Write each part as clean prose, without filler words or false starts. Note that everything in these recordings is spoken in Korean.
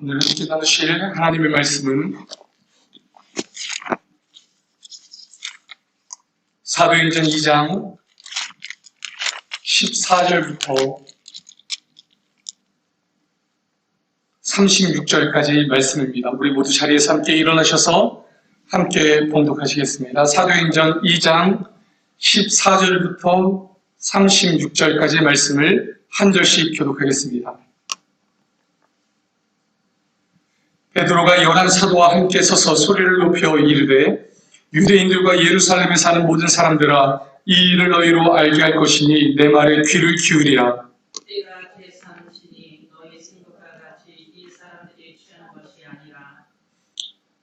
오늘 함께 나누실 하나님의 말씀은 사도행전 2장 14절부터 36절까지 말씀입니다. 우리 모두 자리에서 함께 일어나셔서 함께 봉독하시겠습니다. 사도행전 2장 14절부터 36절까지의 말씀을 한 절씩 교독하겠습니다. 베드로가 11사도와 함께 서서 소리를 높여 이르되 유대인들과 예루살렘에 사는 모든 사람들아, 이 일을 너희로 알게 할 것이니 내 말에 귀를 기울이라. 때가 제3시니 너희 생각과 같이 이 사람들이 취하는 것이 아니라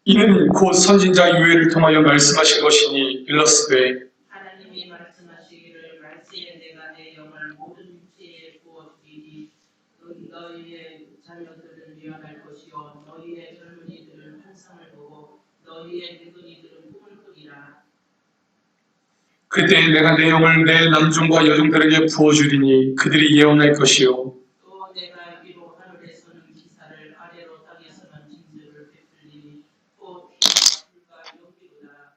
이는 곧 선지자 요엘을 통하여 말씀하신 것이니 일러스되 하나님이 말씀하시기를 말세에 내가 내 영을 모든 육체에 부어주리니 너희의 자녀들은 예언할 것이요 너희의 젊은이들은 환상을 보고 너희의 늙은이들은 꿈을 꾸리라. 그때 내가 내 영을 내 남종과 여종들에게 부어주리니 그들이 예언할 것이요 또 내가 위로 하늘에서는 기사를 아래로 땅에서는 징조를 베풀리니 또 피와 불과 연기로다.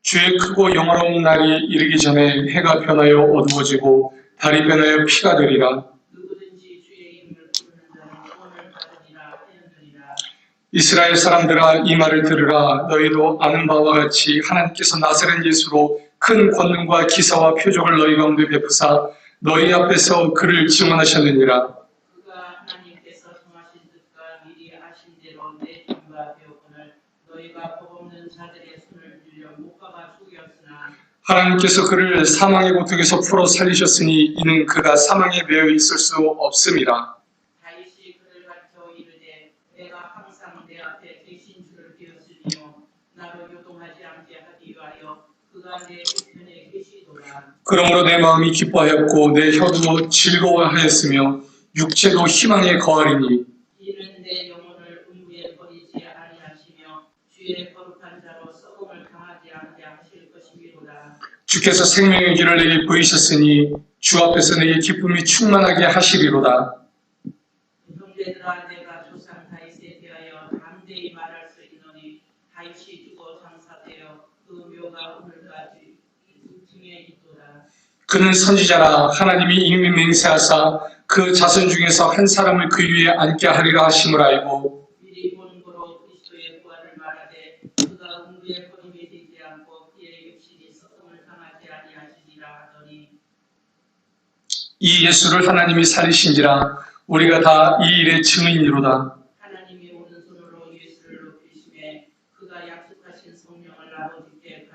주의 크고 영화로운 날이 이르기 전에 해가 변하여 어두워지고 달이 변하여 피가 되리라. 누구든지 주의 이름을 부르는 자는 구원을 받으리라 하였느니라. 이스라엘 사람들아, 이 말을 들으라. 너희도 아는 바와 같이 하나님께서 나사렛 예수로 큰 권능과 기사와 표적을 너희 가운데 베푸사 너희 앞에서 그를 증언하셨느니라. 그가 하나님께서 정하신 뜻과 미리 아신 대로 내 힘과 되었거늘 너희가 법 없는 자들의 손을 빌려 못 박아 죽였으나 하나님께서 그를 사망의 고통에서 풀어 살리셨으니 이는 그가 사망에 매여 있을 수 없음이라. 다윗이 그를 가르쳐 이르되 내가 항상 내 앞에 계신 줄을 배웠으니요 나로 요동하지 않게 하기 위하여 그가 내 우편에 계시도다. 그러므로 내 마음이 기뻐하였고 내 혀도 즐거워하였으며 육체도 희망에 거하리니 이는 내 영혼을 음부에 버리지 아니하시며 주의 거룩한 자로 썩음을 당하지 않게 하실 것이미로다. 주께서 생명의 길을 내게 보이셨으니 주 앞에서 내게 기쁨이 충만하게 하시리로다. 형제들아, 내가 조상 다윗에 대하여 담대히 말할 수 있노니 다윗이 죽어 장사되어 그 묘가 오늘까지 등에 있도다. 그는 선지자라. 하나님이 이미 맹세하사 그 자손 중에서 한 사람을 그 위에 앉게 하리라 하심을 알고 미리 보는 거로 그리스도의 부활을 말하되 그가 음부에 버림이 되지 않고 그의 육신이 썩음을 당하지 아니하시리라 하더니 이 예수를 하나님이 살리신지라. 우리가 다 이 일의 증인이로다. 하나님이 오른손으로 예수를 높이심에 그가 약속하신 성령을 아버지께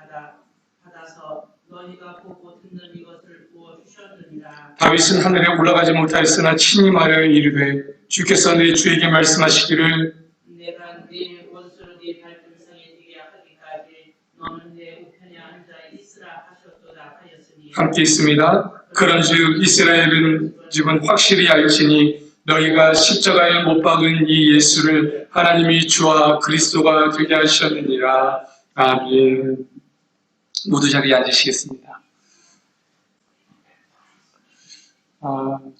받아서 너희가 보고 듣는 이것을 부어주셨느니라. 다윗은 하늘에 올라가지 못하였으나 친히 말하여 이르되 주께서 내 주에게 말씀하시기를 내가 네 원수를 네 발등상에 되게 하기까지 너는 내 우편에 앉아 있으라 하셨도다 하였으니 함께 있습니다. 그런즉 이스라엘은 집은 확실히 알지니 너희가 십자가에 못 박은 이 예수를 하나님이 주와 그리스도가 되게 하셨느니라. 아멘. 모두 자리에 앉으시겠습니다.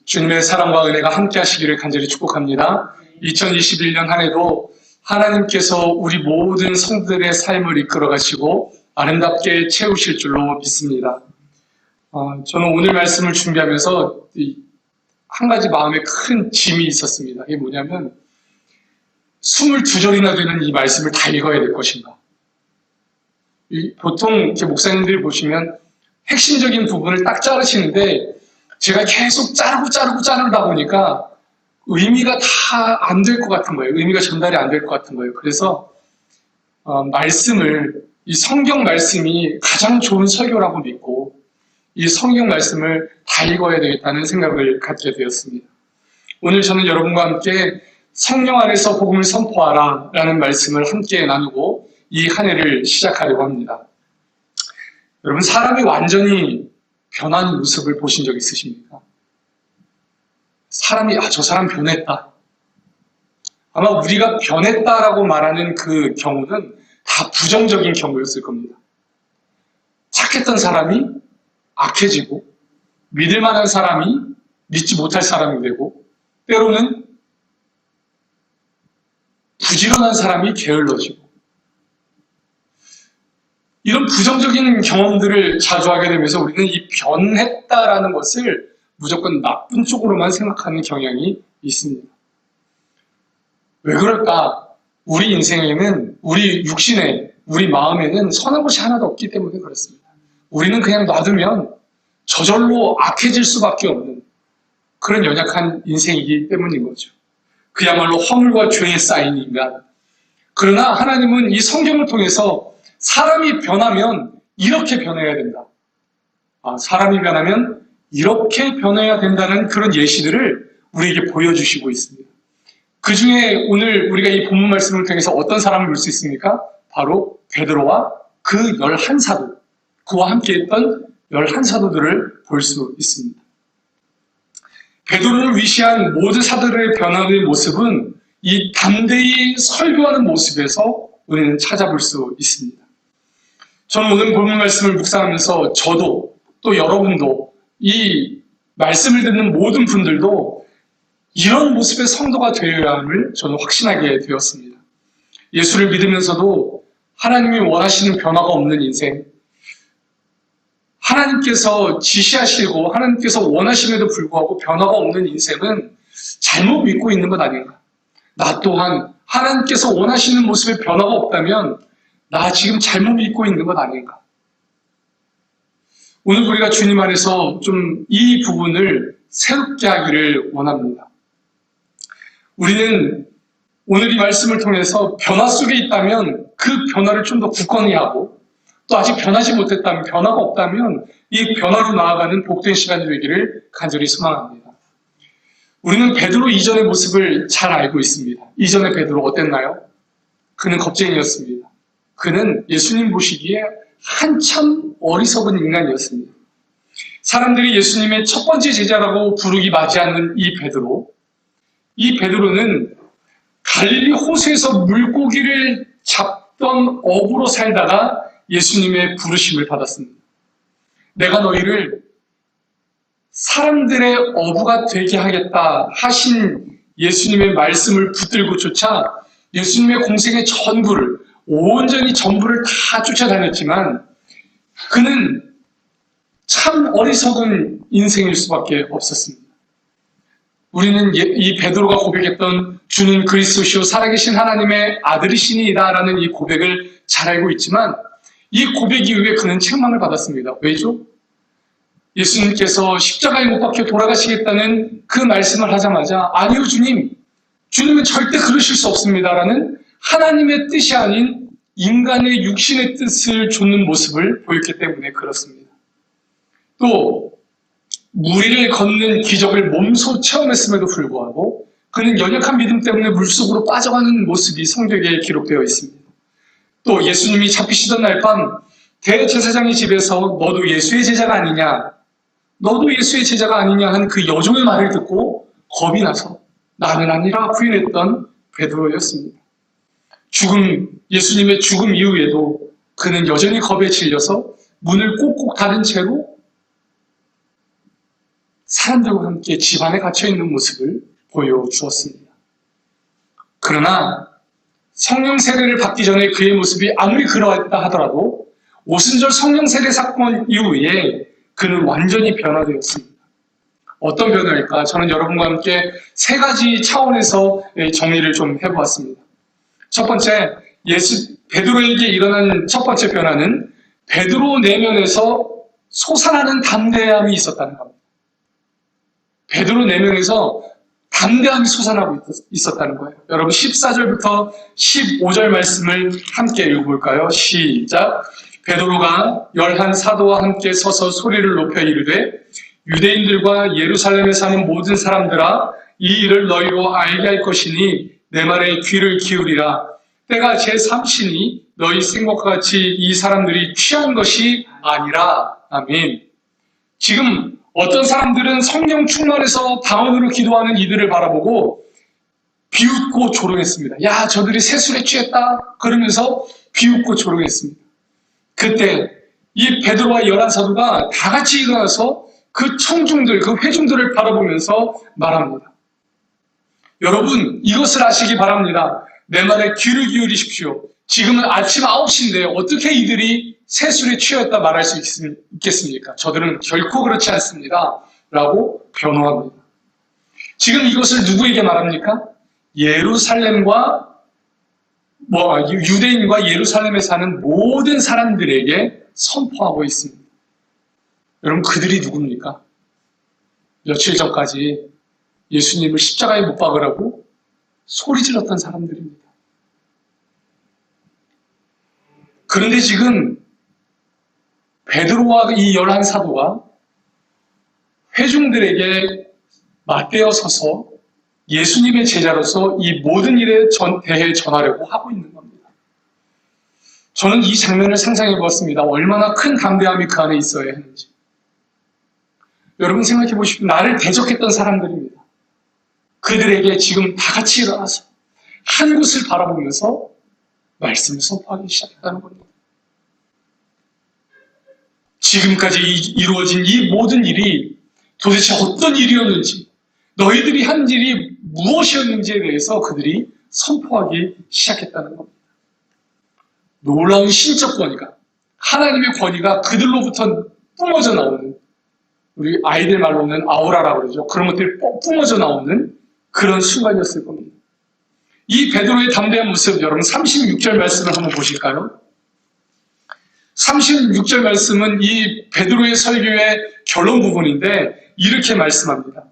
주님의 사랑과 은혜가 함께 하시기를 간절히 축복합니다. 2021년 한 해도 하나님께서 우리 모든 성도들의 삶을 이끌어 가시고 아름답게 채우실 줄로 믿습니다. 저는 오늘 말씀을 준비하면서 한 가지 마음에 큰 짐이 있었습니다. 이게 뭐냐면 22절이나 되는 이 말씀을 다 읽어야 될 것인가. 보통 이렇게 목사님들이 보시면 핵심적인 부분을 딱 자르시는데 제가 계속 자르다 보니까 의미가 다 안 될 것 같은 거예요. 의미가 전달이 안 될 것 같은 거예요. 그래서 이 성경 말씀이 가장 좋은 설교라고 믿고 이 성경 말씀을 다 읽어야 되겠다는 생각을 갖게 되었습니다. 오늘 저는 여러분과 함께 성령 안에서 복음을 선포하라 라는 말씀을 함께 나누고 이 한 해를 시작하려고 합니다. 여러분, 사람이 완전히 변한 모습을 보신 적 있으십니까? 사람이 저 사람 변했다. 아마 우리가 변했다라고 말하는 그 경우는 다 부정적인 경우였을 겁니다. 착했던 사람이 악해지고 믿을 만한 사람이 믿지 못할 사람이 되고 때로는 부지런한 사람이 게을러지고, 이런 부정적인 경험들을 자주 하게 되면서 우리는 이 변했다라는 것을 무조건 나쁜 쪽으로만 생각하는 경향이 있습니다. 왜 그럴까? 우리 인생에는, 우리 육신에, 우리 마음에는 선한 것이 하나도 없기 때문에 그렇습니다. 우리는 그냥 놔두면 저절로 악해질 수밖에 없는 그런 연약한 인생이기 때문인 거죠. 그야말로 허물과 죄에 쌓인 인간. 그러나 하나님은 이 성경을 통해서 사람이 변하면 이렇게 변해야 된다. 사람이 변하면 이렇게 변해야 된다는 그런 예시들을 우리에게 보여주시고 있습니다. 그 중에 오늘 우리가 이 본문 말씀을 통해서 어떤 사람을 볼 수 있습니까? 바로 베드로와 그 11사도, 그와 함께 했던 11사도들을 볼 수 있습니다. 베드로를 위시한 모든 사도들의 변화의 모습은 이 담대히 설교하는 모습에서 우리는 찾아볼 수 있습니다. 저는 오늘 본문 말씀을 묵상하면서 저도 또 여러분도 이 말씀을 듣는 모든 분들도 이런 모습의 성도가 되어야 함을 저는 확신하게 되었습니다. 예수를 믿으면서도 하나님이 원하시는 변화가 없는 인생, 하나님께서 지시하시고 하나님께서 원하심에도 불구하고 변화가 없는 인생은 잘못 믿고 있는 것 아닌가. 나 또한 하나님께서 원하시는 모습에 변화가 없다면 나 지금 잘못 믿고 있는 것 아닌가. 오늘 우리가 주님 안에서 좀 이 부분을 새롭게 하기를 원합니다. 우리는 오늘 이 말씀을 통해서 변화 속에 있다면 그 변화를 좀 더 굳건히 하고, 또 아직 변하지 못했다면, 변화가 없다면 이 변화로 나아가는 복된 시간이 되기를 간절히 소망합니다. 우리는 베드로 이전의 모습을 잘 알고 있습니다. 이전의 베드로 어땠나요? 그는 겁쟁이였습니다. 그는 예수님 보시기에 한참 어리석은 인간이었습니다. 사람들이 예수님의 첫 번째 제자라고 부르기 맞지 않는 이 베드로는 갈릴리 호수에서 물고기를 잡던 어부로 살다가 예수님의 부르심을 받았습니다. 내가 너희를 사람들의 어부가 되게 하겠다 하신 예수님의 말씀을 붙들고 쫓아 예수님의 공생의 전부를, 온전히 전부를 다 쫓아다녔지만 그는 참 어리석은 인생일 수밖에 없었습니다. 우리는 이 베드로가 고백했던 주는 그리스도시요 살아계신 하나님의 아들이시니이다라는 이 고백을 잘 알고 있지만 이 고백 이후에 그는 책망을 받았습니다. 왜죠? 예수님께서 십자가에 못 박혀 돌아가시겠다는 그 말씀을 하자마자 아니요 주님은 절대 그러실 수 없습니다라는 하나님의 뜻이 아닌 인간의 육신의 뜻을 좇는 모습을 보였기 때문에 그렇습니다. 또 무리를 걷는 기적을 몸소 체험했음에도 불구하고 그는 연약한 믿음 때문에 물속으로 빠져가는 모습이 성경에 기록되어 있습니다. 또 예수님이 잡히시던 날 밤 대제사장의 집에서 너도 예수의 제자가 아니냐 한 그 여종의 말을 듣고 겁이 나서 나는 아니라 부인했던 베드로였습니다. 예수님의 죽음 이후에도 그는 여전히 겁에 질려서 문을 꼭꼭 닫은 채로 사람들과 함께 집안에 갇혀있는 모습을 보여주었습니다. 그러나 성령 세례를 받기 전에 그의 모습이 아무리 그러했다 하더라도 오순절 성령 세례 사건 이후에 그는 완전히 변화되었습니다. 어떤 변화일까? 저는 여러분과 함께 세 가지 차원에서 정리를 좀 해보았습니다. 첫 번째, 베드로에게 일어난 첫 번째 변화는 베드로 내면에서 솟아나는 담대함이 있었다는 겁니다. 베드로 내면에서 담대함이 솟아나고 있었다는 거예요. 여러분 14절부터 15절 말씀을 함께 읽어볼까요? 시작. 베드로가 11사도와 함께 서서 소리를 높여 이르되 유대인들과 예루살렘에 사는 모든 사람들아 이 일을 너희로 알게 할 것이니 내 말에 귀를 기울이라. 때가 제3시니 너희 생각과 같이 이 사람들이 취한 것이 아니라. 아멘. 지금 어떤 사람들은 성령 충만해서 방언으로 기도하는 이들을 바라보고 비웃고 조롱했습니다. 야, 저들이 새술에 취했다. 그러면서 비웃고 조롱했습니다. 그때 이 베드로와 11사도가 다 같이 일어나서 그 청중들, 그 회중들을 바라보면서 말합니다. 여러분, 이것을 아시기 바랍니다. 내 말에 귀를 기울이십시오. 지금은 아침 9시인데 어떻게 이들이 세술에 취했다 말할 수 있겠습니까? 저들은 결코 그렇지 않습니다. 라고 변호합니다. 지금 이것을 누구에게 말합니까? 예루살렘과 유대인과 예루살렘에 사는 모든 사람들에게 선포하고 있습니다. 여러분, 그들이 누굽니까? 며칠 전까지 예수님을 십자가에 못 박으라고 소리 질렀던 사람들입니다. 그런데 지금 베드로와 이 11사도가 회중들에게 맞대어 서서 예수님의 제자로서 이 모든 일에 대해 전하려고 하고 있는 겁니다. 저는 이 장면을 상상해 보았습니다. 얼마나 큰 담대함이 그 안에 있어야 했는지. 여러분 생각해 보십시오. 나를 대적했던 사람들입니다. 그들에게 지금 다 같이 일어나서 한 곳을 바라보면서 말씀을 선포하기 시작했다는 겁니다. 지금까지 이루어진 이 모든 일이 도대체 어떤 일이었는지, 너희들이 한 일이 무엇이었는지에 대해서 그들이 선포하기 시작했다는 겁니다. 놀라운 신적 권위가, 하나님의 권위가 그들로부터 뿜어져 나오는, 우리 아이들 말로는 아우라라고 그러죠. 그런 것들이 뿜어져 나오는 그런 순간이었을 겁니다. 이 베드로의 담대한 모습, 여러분 36절 말씀을 한번 보실까요? 36절 말씀은 이 베드로의 설교의 결론 부분인데 이렇게 말씀합니다.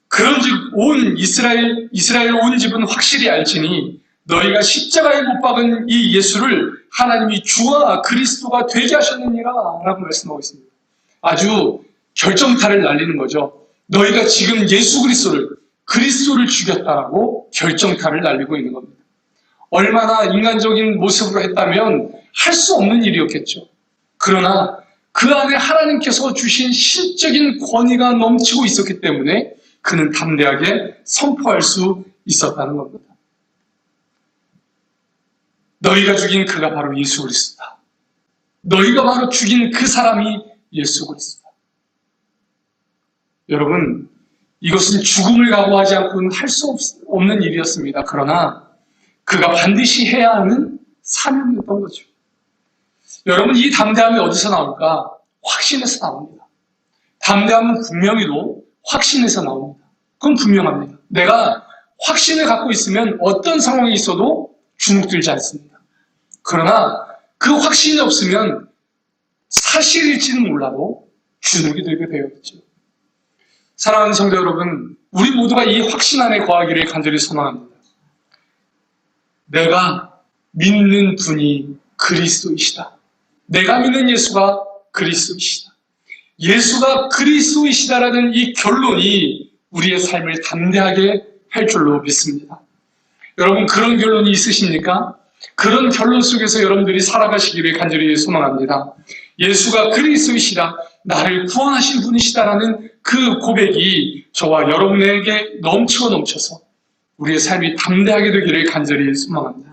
그런즉 온 이스라엘 온 집은 확실히 알지니 너희가 십자가에 못 박은 이 예수를 하나님이 주와 그리스도가 되게 하셨느니라 라고 말씀하고 있습니다. 아주 결정타를 날리는 거죠. 너희가 지금 예수 그리스도를 죽였다라고 결정타를 날리고 있는 겁니다. 얼마나 인간적인 모습으로 했다면 할 수 없는 일이었겠죠. 그러나 그 안에 하나님께서 주신 신적인 권위가 넘치고 있었기 때문에 그는 담대하게 선포할 수 있었다는 겁니다. 너희가 죽인 그가 바로 예수 그리스도다. 너희가 바로 죽인 그 사람이 예수 그리스도다. 여러분, 이것은 죽음을 각오하지 않고는 할 수 없는 일이었습니다. 그러나 그가 반드시 해야 하는 사명이었던 거죠. 여러분, 이 담대함이 어디서 나올까? 확신에서 나옵니다. 담대함은 분명히도 확신에서 나옵니다. 그건 분명합니다. 내가 확신을 갖고 있으면 어떤 상황이 있어도 주눅들지 않습니다. 그러나 그 확신이 없으면 사실일지는 몰라도 주눅이 들게 되어 있죠. 사랑하는 성도 여러분, 우리 모두가 이 확신 안에 거하기를 간절히 소망합니다. 내가 믿는 분이 그리스도이시다. 내가 믿는 예수가 그리스도이시다. 예수가 그리스도이시다라는 이 결론이 우리의 삶을 담대하게 할 줄로 믿습니다. 여러분, 그런 결론이 있으십니까? 그런 결론 속에서 여러분들이 살아가시기를 간절히 소망합니다. 예수가 그리스도이시다, 나를 구원하신 분이시다라는 그 고백이 저와 여러분에게 넘쳐서 우리의 삶이 담대하게 되기를 간절히 소망합니다.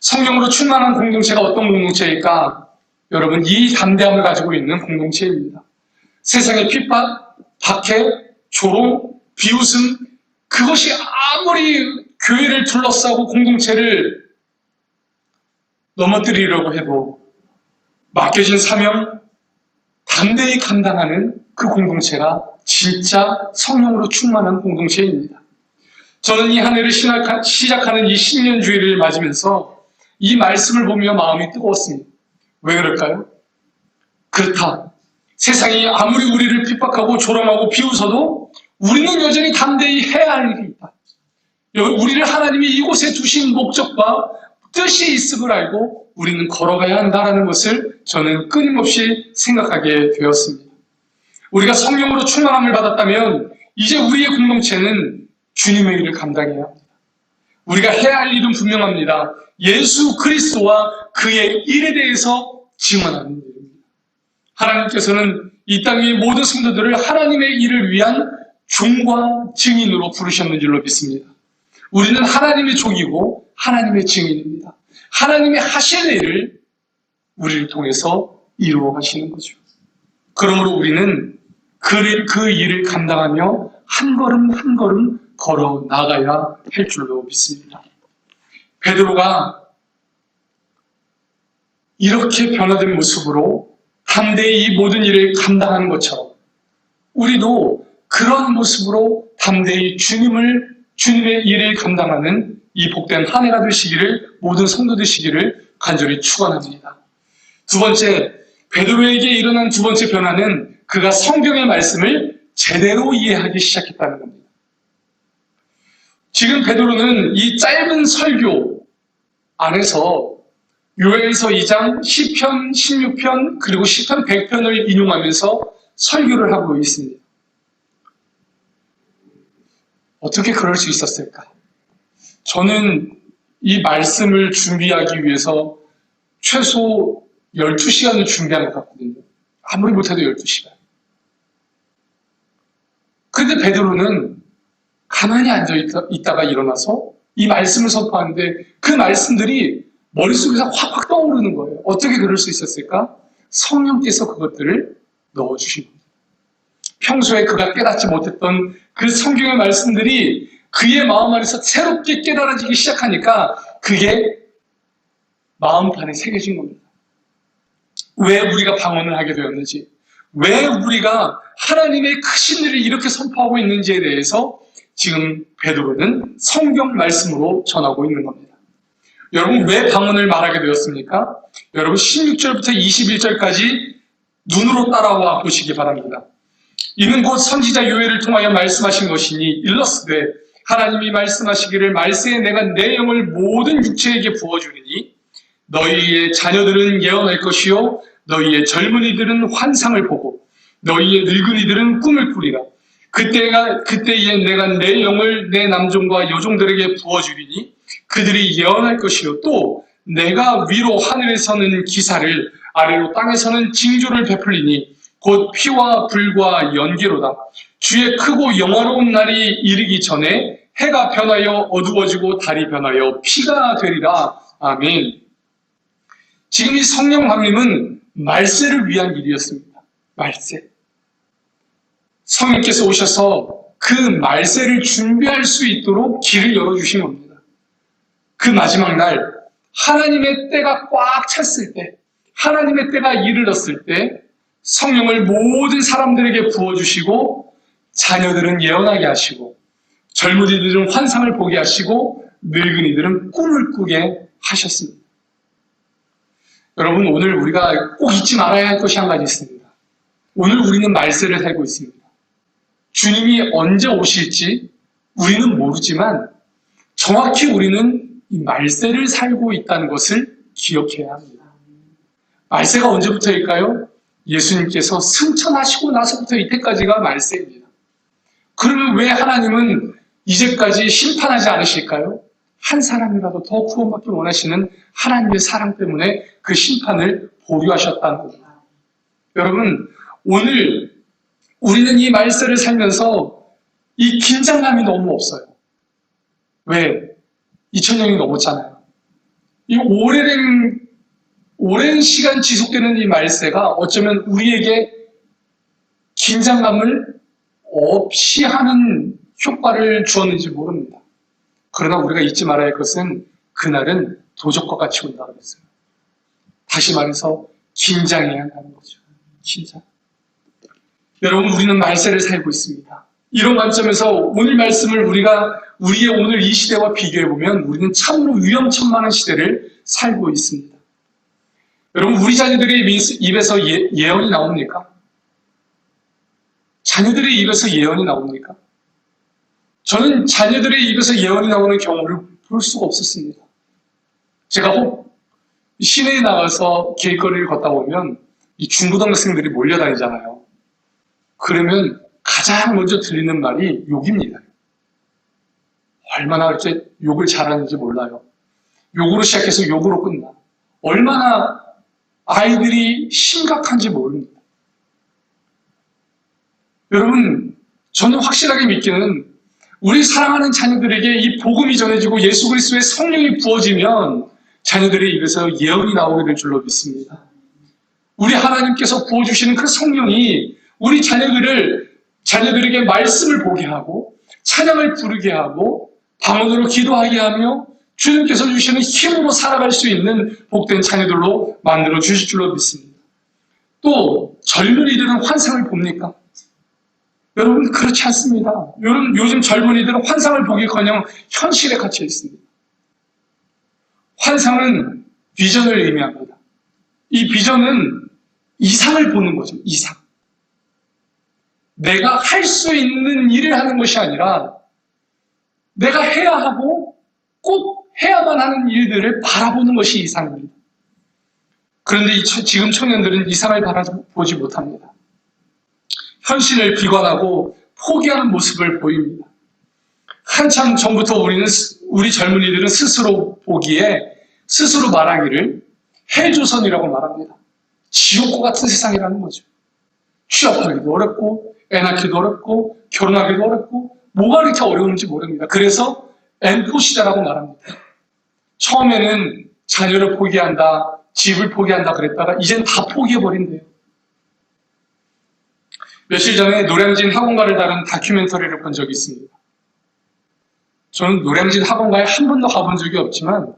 성령으로 충만한 공동체가 어떤 공동체일까? 여러분, 이 담대함을 가지고 있는 공동체입니다. 세상의 핍박, 박해, 조롱, 비웃음, 그것이 아무리 교회를 둘러싸고 공동체를 넘어뜨리려고 해도 맡겨진 사명, 담대히 감당하는 그 공동체가 진짜 성령으로 충만한 공동체입니다. 저는 이 한 해를 시작하는 이 신년주의를 맞으면서 이 말씀을 보며 마음이 뜨거웠습니다. 왜 그럴까요? 그렇다. 세상이 아무리 우리를 핍박하고 조롱하고 비웃어도 우리는 여전히 담대히 해야 할 일이 있다. 우리를 하나님이 이곳에 두신 목적과 뜻이 있음을 알고 우리는 걸어가야 한다는 것을 저는 끊임없이 생각하게 되었습니다. 우리가 성령으로 충만함을 받았다면 이제 우리의 공동체는 주님의 일을 감당해야 합니다. 우리가 해야 할 일은 분명합니다. 예수 그리스도와 그의 일에 대해서 증언하는 일입니다. 하나님께서는 이 땅의 모든 성도들을 하나님의 일을 위한 종과 증인으로 부르셨는 줄로 믿습니다. 우리는 하나님의 종이고 하나님의 증인입니다. 하나님의 하실 일을 우리를 통해서 이루어 가시는 거죠. 그러므로 우리는 그 일을 감당하며 한 걸음 한 걸음 걸어 나가야 할 줄로 믿습니다. 베드로가 이렇게 변화된 모습으로 담대히 이 모든 일을 감당하는 것처럼 우리도 그런 모습으로 담대히 주님의 일을 감당하는 이 복된 한 해가 되시기를, 모든 성도 되시기를 간절히 축원합니다. 두 번째, 베드로에게 일어난 두 번째 변화는 그가 성경의 말씀을 제대로 이해하기 시작했다는 겁니다. 지금 베드로는 이 짧은 설교 안에서 요엘서 2장, 시편 16편, 그리고 시편 100편을 인용하면서 설교를 하고 있습니다. 어떻게 그럴 수 있었을까? 저는 이 말씀을 준비하기 위해서 최소 12시간을 준비한 것 같거든요. 아무리 못해도 12시간. 그런데 베드로는 가만히 앉아있다가 일어나서 이 말씀을 선포하는데 그 말씀들이 머릿속에서 확확 떠오르는 거예요. 어떻게 그럴 수 있었을까? 성령께서 그것들을 넣어주신 겁니다. 평소에 그가 깨닫지 못했던 그 성경의 말씀들이 그의 마음 안에서 새롭게 깨달아지기 시작하니까 그게 마음판에 새겨진 겁니다. 왜 우리가 방언을 하게 되었는지, 왜 우리가 하나님의 크신 일을 이렇게 선포하고 있는지에 대해서 지금 베드로는 성경 말씀으로 전하고 있는 겁니다. 여러분, 왜 방언을 말하게 되었습니까? 여러분, 16절부터 21절까지 눈으로 따라와 보시기 바랍니다. 이는 곧 선지자 요엘을 통하여 말씀하신 것이니 일러스되 하나님이 말씀하시기를 말세에 내가 내 영을 모든 육체에게 부어주리니 너희의 자녀들은 예언할 것이요 너희의 젊은이들은 환상을 보고 너희의 늙은이들은 꿈을 꾸리라. 그때에 내가 내 영을 내 남종과 여종들에게 부어주리니 그들이 예언할 것이요 또 내가 위로 하늘에서는 기사를 아래로 땅에서는 징조를 베풀리니 곧 피와 불과 연기로다. 주의 크고 영화로운 날이 이르기 전에 해가 변하여 어두워지고 달이 변하여 피가 되리라. 아멘. 지금 이 성령 강림은 말세를 위한 일이었습니다. 말세. 성령께서 오셔서 그 말세를 준비할 수 있도록 길을 열어주신 겁니다. 그 마지막 날 하나님의 때가 꽉 찼을 때, 하나님의 때가 이르렀을 때 성령을 모든 사람들에게 부어주시고 자녀들은 예언하게 하시고 젊은이들은 환상을 보게 하시고 늙은이들은 꿈을 꾸게 하셨습니다. 여러분, 오늘 우리가 꼭 잊지 말아야 할 것이 한 가지 있습니다. 오늘 우리는 말세를 살고 있습니다. 주님이 언제 오실지 우리는 모르지만 정확히 우리는 이 말세를 살고 있다는 것을 기억해야 합니다. 말세가 언제부터일까요? 예수님께서 승천하시고 나서부터 이때까지가 말세입니다. 그러면 왜 하나님은 이제까지 심판하지 않으실까요? 한 사람이라도 더 구원받기 원하시는 하나님의 사랑 때문에 그 심판을 보류하셨다는 겁니다. 여러분, 오늘 우리는 이 말세를 살면서 이 긴장감이 너무 없어요. 왜? 2000년이 넘었잖아요. 이 오랜 시간 지속되는 이 말세가 어쩌면 우리에게 긴장감을 없이 하는 효과를 주었는지 모릅니다. 그러나 우리가 잊지 말아야 할 것은 그날은 도적과 같이 온다고 했어요. 다시 말해서 긴장해야 한다는 거죠. 긴장. 여러분, 우리는 말세를 살고 있습니다. 이런 관점에서 오늘 말씀을 우리가 우리의 오늘 이 시대와 비교해보면 우리는 참으로 위험천만한 시대를 살고 있습니다. 여러분, 우리 자녀들의 입에서 예언이 나옵니까? 자녀들의 입에서 예언이 나옵니까? 저는 자녀들의 입에서 예언이 나오는 경우를 볼 수가 없었습니다. 제가 혹 시내에 나가서 길거리를 걷다 보면 이 중고등학생들이 몰려다니잖아요. 그러면 가장 먼저 들리는 말이 욕입니다. 얼마나 이렇게 욕을 잘하는지 몰라요. 욕으로 시작해서 욕으로 끝나. 얼마나 아이들이 심각한지 모릅니다. 여러분, 저는 확실하게 믿기는 우리 사랑하는 자녀들에게 이 복음이 전해지고 예수 그리스도의 성령이 부어지면 자녀들의 입에서 예언이 나오게 될 줄로 믿습니다. 우리 하나님께서 부어주시는 그 성령이 우리 자녀들에게 말씀을 보게 하고 찬양을 부르게 하고 방언으로 기도하게 하며 주님께서 주시는 힘으로 살아갈 수 있는 복된 자녀들로 만들어 주실 줄로 믿습니다. 또 젊은이들은 환상을 봅니까? 여러분 그렇지 않습니다. 요즘 젊은이들은 환상을 보기커녕 현실에 갇혀 있습니다. 환상은 비전을 의미합니다. 이 비전은 이상을 보는 거죠. 이상. 내가 할 수 있는 일을 하는 것이 아니라 내가 해야 하고 꼭 해야만 하는 일들을 바라보는 것이 이상입니다. 그런데 지금 청년들은 이상을 바라보지 못합니다. 현실을 비관하고 포기하는 모습을 보입니다. 한참 전부터 우리 젊은이들은 스스로 보기에 스스로 말하기를 해조선이라고 말합니다. 지옥과 같은 세상이라는 거죠. 취업하기도 어렵고 애 낳기도 어렵고 결혼하기도 어렵고 뭐가 이렇게 어려운지 모릅니다. 그래서 N4 시대라고 말합니다. 처음에는 자녀를 포기한다, 집을 포기한다 그랬다가 이젠 다 포기해버린대요. 며칠 전에 노량진 학원가를 다룬 다큐멘터리를 본 적이 있습니다. 저는 노량진 학원가에 한 번도 가본 적이 없지만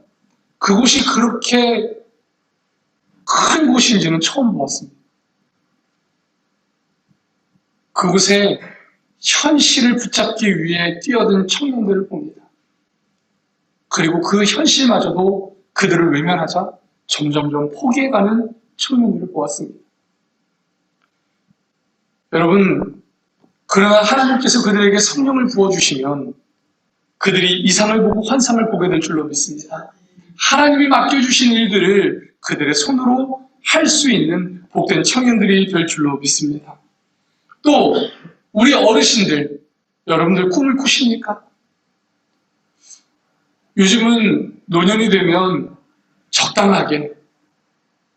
그곳이 그렇게 큰 곳인지는 처음 보았습니다. 그곳에 현실을 붙잡기 위해 뛰어든 청년들을 봅니다. 그리고 그 현실마저도 그들을 외면하자 점점점 포기해가는 청년들을 보았습니다. 여러분, 그러나 하나님께서 그들에게 성령을 부어주시면 그들이 이상을 보고 환상을 보게 될 줄로 믿습니다. 하나님이 맡겨주신 일들을 그들의 손으로 할 수 있는 복된 청년들이 될 줄로 믿습니다. 또 우리 어르신들, 여러분들 꿈을 꾸십니까? 요즘은 노년이 되면 적당하게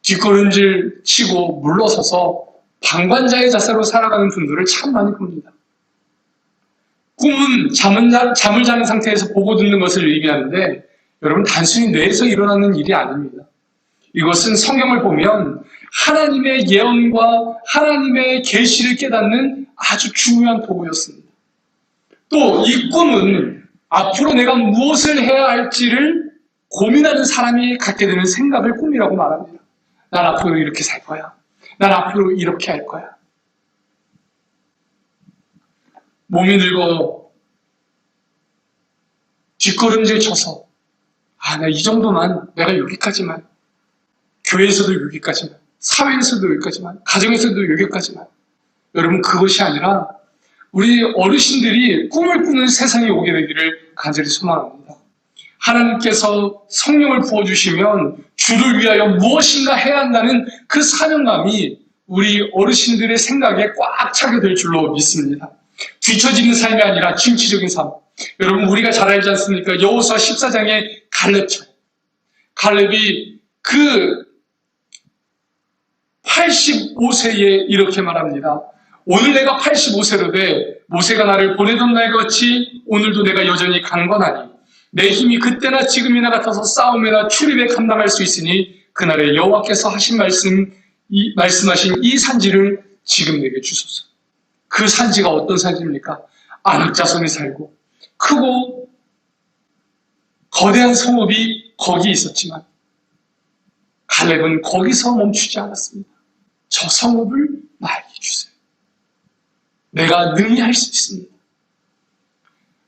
뒷걸음질 치고 물러서서 방관자의 자세로 살아가는 분들을 참 많이 봅니다. 꿈은 잠을 자는 상태에서 보고 듣는 것을 의미하는데 여러분 단순히 뇌에서 일어나는 일이 아닙니다. 이것은 성경을 보면 하나님의 예언과 하나님의 계시를 깨닫는 아주 중요한 도구였습니다. 또 이 꿈은 앞으로 내가 무엇을 해야 할지를 고민하는 사람이 갖게 되는 생각을 꿈이라고 말합니다. 난 앞으로 이렇게 살 거야. 난 앞으로 이렇게 할 거야. 몸이 늙어 뒷걸음질 쳐서 나 이 정도만, 내가 여기까지만, 교회에서도 여기까지만, 사회에서도 여기까지만, 가정에서도 여기까지만. 여러분 그것이 아니라 우리 어르신들이 꿈을 꾸는 세상이 오게 되기를 간절히 소망합니다. 하나님께서 성령을 부어주시면 주를 위하여 무엇인가 해야 한다는 그 사명감이 우리 어르신들의 생각에 꽉 차게 될 줄로 믿습니다. 뒤처지는 삶이 아니라 진취적인 삶. 여러분 우리가 잘 알지 않습니까? 여호수아 14장의 갈렙처럼 갈렙이 그 85세에 이렇게 말합니다. 오늘 내가 85세로 돼 모세가 나를 보내던 날 같이 오늘도 내가 여전히 강건하니 내 힘이 그때나 지금이나 같아서 싸움이나 출입에 감당할 수 있으니 그날에 여호와께서 말씀하신 이 산지를 지금 내게 주소서. 그 산지가 어떤 산지입니까? 아낙 자손이 살고 크고 거대한 성읍이 거기 있었지만 갈렙은 거기서 멈추지 않았습니다. 저 성읍을 나에게 주세요. 내가 능히 할 수 있습니다.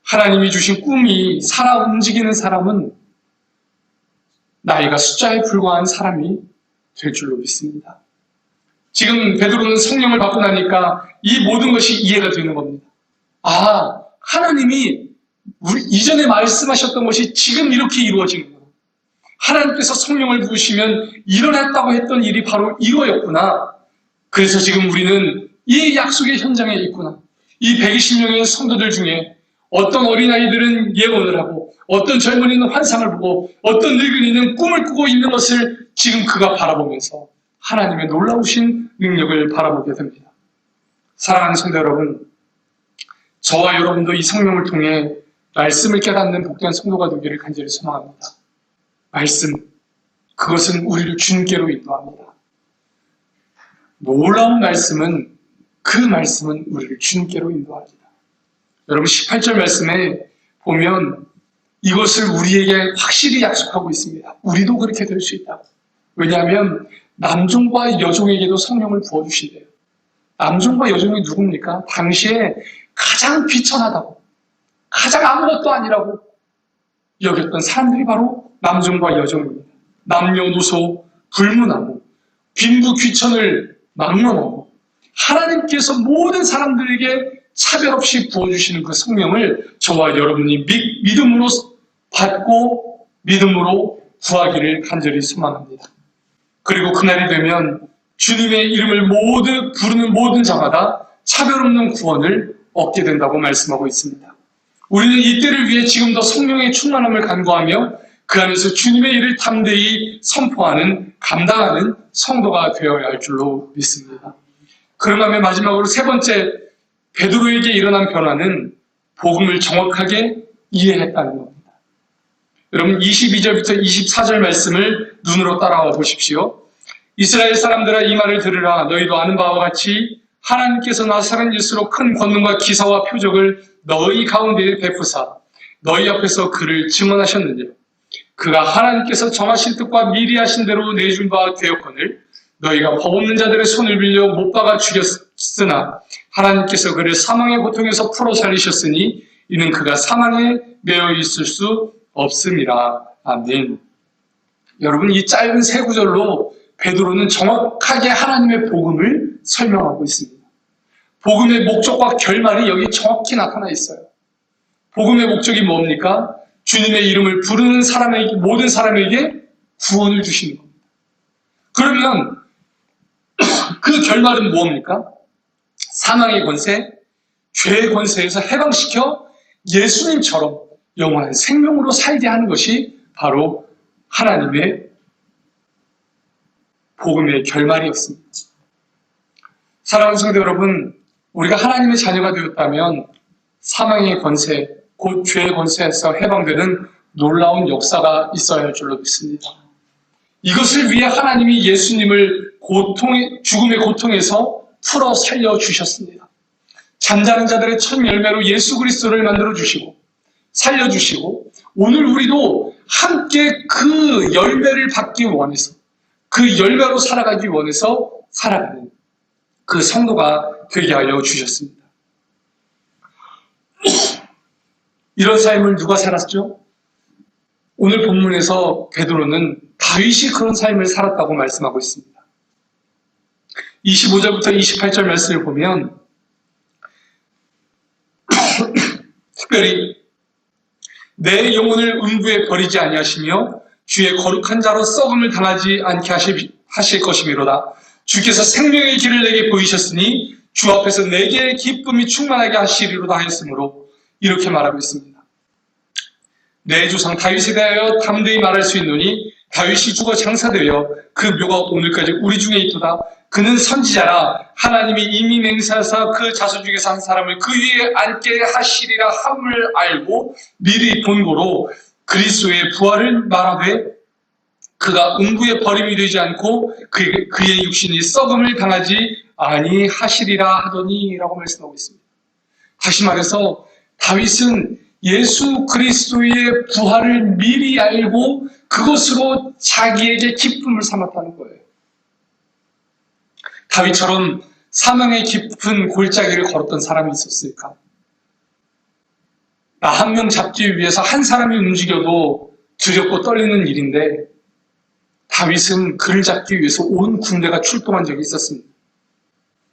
하나님이 주신 꿈이 살아 움직이는 사람은 나이가 숫자에 불과한 사람이 될 줄로 믿습니다. 지금 베드로는 성령을 받고 나니까 이 모든 것이 이해가 되는 겁니다. 하나님이 이전에 말씀하셨던 것이 지금 이렇게 이루어지는구나. 하나님께서 성령을 부으시면 일어났다고 했던 일이 바로 이거였구나. 그래서 지금 우리는 이 약속의 현장에 있구나. 이 120명의 성도들 중에 어떤 어린아이들은 예언을 하고 어떤 젊은이는 환상을 보고 어떤 늙은이는 꿈을 꾸고 있는 것을 지금 그가 바라보면서 하나님의 놀라우신 능력을 바라보게 됩니다. 사랑하는 성도 여러분, 저와 여러분도 이 성령을 통해 말씀을 깨닫는 복된 성도가 되기를 간절히 소망합니다. 말씀, 그것은 우리를 주님께로 인도합니다. 놀라운 말씀은 그 말씀은 우리를 주님께로 인도합니다. 여러분 18절 말씀에 보면 이것을 우리에게 확실히 약속하고 있습니다. 우리도 그렇게 될 수 있다. 왜냐하면 남종과 여종에게도 성령을 부어주신대요. 남종과 여종이 누굽니까? 당시에 가장 비천하다고, 가장 아무것도 아니라고 여겼던 사람들이 바로 남종과 여종입니다. 남녀노소 불문하고 빈부 귀천을 막론하고 하나님께서 모든 사람들에게 차별 없이 부어주시는 그 성령을 저와 여러분이 믿음으로 받고 믿음으로 구하기를 간절히 소망합니다. 그리고 그날이 되면 주님의 이름을 부르는 모든 자마다 차별 없는 구원을 얻게 된다고 말씀하고 있습니다. 우리는 이때를 위해 지금도 성령의 충만함을 간구하며 그 안에서 주님의 일을 담대히 선포하는, 감당하는 성도가 되어야 할 줄로 믿습니다. 그러면 마지막으로 세 번째, 베드로에게 일어난 변화는 복음을 정확하게 이해했다는 겁니다. 여러분 22절부터 24절 말씀을 눈으로 따라와 보십시오. 이스라엘 사람들아 이 말을 들으라. 너희도 아는 바와 같이 하나님께서 나사렛 예수로 큰 권능과 기사와 표적을 너희 가운데에 베푸사 너희 앞에서 그를 증언하셨느니라. 그가 하나님께서 정하신 뜻과 미리 하신 대로 내준 바 되었거늘 너희가 법 없는 자들의 손을 빌려 못 박아 죽였으나 하나님께서 그를 사망의 고통에서 풀어 살리셨으니 이는 그가 사망에 매여 있을 수 없음이라. 아멘. 여러분 이 짧은 세 구절로 베드로는 정확하게 하나님의 복음을 설명하고 있습니다. 복음의 목적과 결말이 여기 정확히 나타나 있어요. 복음의 목적이 뭡니까? 주님의 이름을 부르는 사람에게, 모든 사람에게 구원을 주시는 겁니다. 그러면 그 결말은 뭡니까? 사망의 권세, 죄의 권세에서 해방시켜 예수님처럼 영원한 생명으로 살게 하는 것이 바로 하나님의 복음의 결말이었습니다. 사랑하는 성도 여러분, 우리가 하나님의 자녀가 되었다면 사망의 권세, 곧 죄의 권세에서 해방되는 놀라운 역사가 있어야 할 줄로 믿습니다. 이것을 위해 하나님이 예수님을 죽음의 고통에서 풀어 살려주셨습니다. 잠자는 자들의 첫 열매로 예수 그리스도를 만들어주시고 살려주시고 오늘 우리도 함께 그 열매를 받기 원해서 그 열매로 살아가기 원해서 살아가는 그 성도가 되게 하여 주셨습니다. 이런 삶을 누가 살았죠? 오늘 본문에서 베드로는 다윗이 그런 삶을 살았다고 말씀하고 있습니다. 25절부터 28절 말씀을 보면 특별히 내 영혼을 음부에 버리지 아니하시며 주의 거룩한 자로 썩음을 당하지 않게 하실 것이미로다. 주께서 생명의 길을 내게 보이셨으니 주 앞에서 내게 기쁨이 충만하게 하시리로다 하였으므로 이렇게 말하고 있습니다. 내 조상 다윗에 대하여 담대히 말할 수 있노니 다윗이 죽어 장사되어 그 묘가 오늘까지 우리 중에 있도다. 그는 선지자라 하나님이 이미 맹세하사 그 자손 중에서 한 사람을 그 위에 앉게 하시리라 함을 알고 미리 본고로 그리스도의 부활을 말하되 그가 음부에 버림이 되지 않고 그의 육신이 썩음을 당하지 아니하시리라 하더니 라고 말씀하고 있습니다. 다시 말해서 다윗은 예수 그리스도의 부활을 미리 알고 그것으로 자기에게 기쁨을 삼았다는 거예요. 다윗처럼 사망의 깊은 골짜기를 걸었던 사람이 있었을까? 나 한 명 잡기 위해서 한 사람이 움직여도 두렵고 떨리는 일인데 다윗은 그를 잡기 위해서 온 군대가 출동한 적이 있었습니다.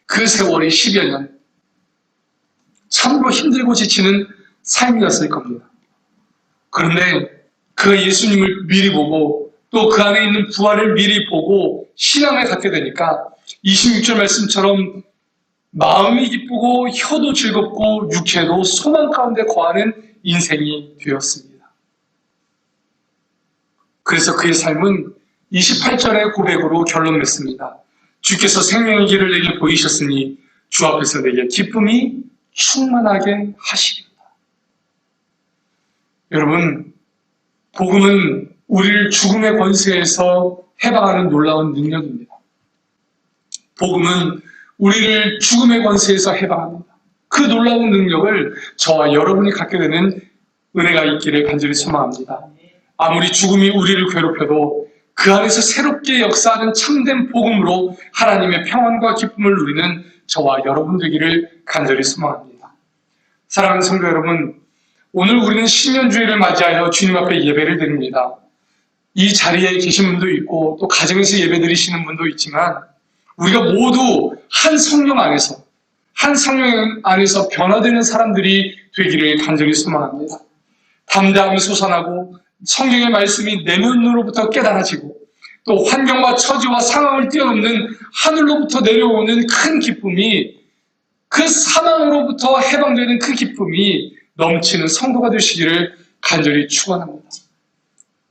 그 세월이 10여 년. 참으로 힘들고 지치는 삶이었을 겁니다. 그런데 그가 예수님을 미리 보고 또 그 안에 있는 부활을 미리 보고 신앙을 갖게 되니까 26절 말씀처럼 마음이 기쁘고 혀도 즐겁고 육체도 소망 가운데 거하는 인생이 되었습니다. 그래서 그의 삶은 28절의 고백으로 결론 맺습니다. 주께서 생명의 길을 내게 보이셨으니 주 앞에서 내게 기쁨이 충만하게 하시리로다. 여러분, 복음은 우리를 죽음의 권세에서 해방하는 놀라운 능력입니다. 복음은 우리를 죽음의 권세에서 해방합니다. 그 놀라운 능력을 저와 여러분이 갖게 되는 은혜가 있기를 간절히 소망합니다. 아무리 죽음이 우리를 괴롭혀도 그 안에서 새롭게 역사하는 참된 복음으로 하나님의 평안과 기쁨을 누리는 저와 여러분 되기를 간절히 소망합니다. 사랑하는 성도 여러분, 오늘 우리는 신년주일을 맞이하여 주님 앞에 예배를 드립니다. 이 자리에 계신 분도 있고 또 가정에서 예배 드리시는 분도 있지만 우리가 모두 한 성령 안에서 변화되는 사람들이 되기를 간절히 소망합니다. 담대함이 솟아나고 성경의 말씀이 내면으로부터 깨달아지고 또 환경과 처지와 상황을 뛰어넘는 하늘로부터 내려오는 큰 기쁨이, 그 사망으로부터 해방되는 그 기쁨이 넘치는 성도가 되시기를 간절히 축원합니다.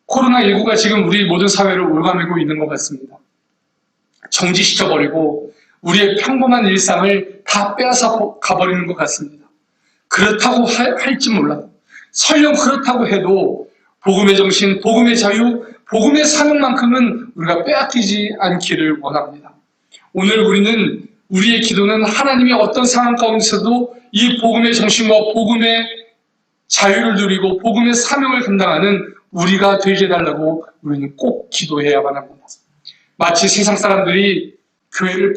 코로나19가 지금 우리 모든 사회를 올가매고 있는 것 같습니다. 정지시켜버리고 우리의 평범한 일상을 다 빼앗아 가버리는 것 같습니다. 그렇다고 할지 몰라도, 설령 그렇다고 해도 복음의 정신, 복음의 자유, 복음의 사명만큼은 우리가 빼앗기지 않기를 원합니다. 오늘 우리의 기도는 하나님의 어떤 상황 가운데서도 이 복음의 정신과 복음의 자유를 누리고 복음의 사명을 감당하는 우리가 되게 해달라고 우리는 꼭 기도해야만 합니다. 마치 세상 사람들이 교회를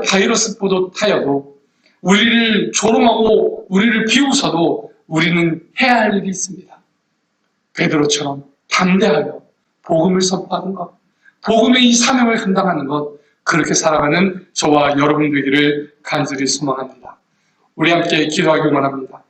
바이러스 보듯하여도 우리를 조롱하고 우리를 비웃어도 우리는 해야 할 일이 있습니다. 베드로처럼 담대하여 복음을 선포하는 것, 복음의 이 사명을 감당하는 것, 그렇게 살아가는 저와 여러분 되기를 간절히 소망합니다. 우리 함께 기도하기 원합니다.